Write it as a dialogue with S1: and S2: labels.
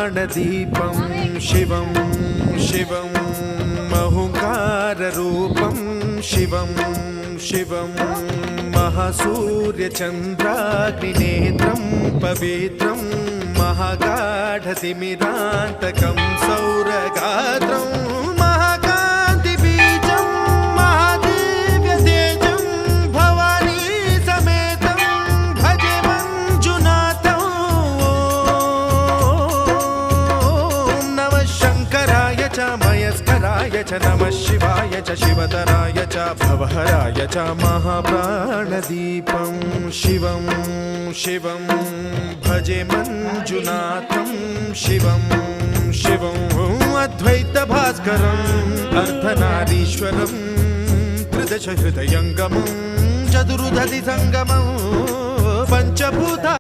S1: महाप्राणदीपं शिवं शिवं महुङ्काररूपं शिवं शिवं महासूर्यचन्द्राग्निनेत्रं पवित्रं महागाढतिमिरान्तकं सौरगात्रं महाकान्तिबीजं महादिव्यतेजं भवानी समेतं भजे मञ्जुनाथं। ॐ नमः शङ्कराय च मयस्कराय च नमः शिवाय च शिवतराय च भवहराय च महाप्राणदीपं शिवं शिवं भजे मञ्जुनाथं शिवं शिवं अद्वैतभास्करम् अर्धनारीश्वरं त्रिदशहृदयङ्गमं चतुर्दधिसङ्गमं पञ्चभूता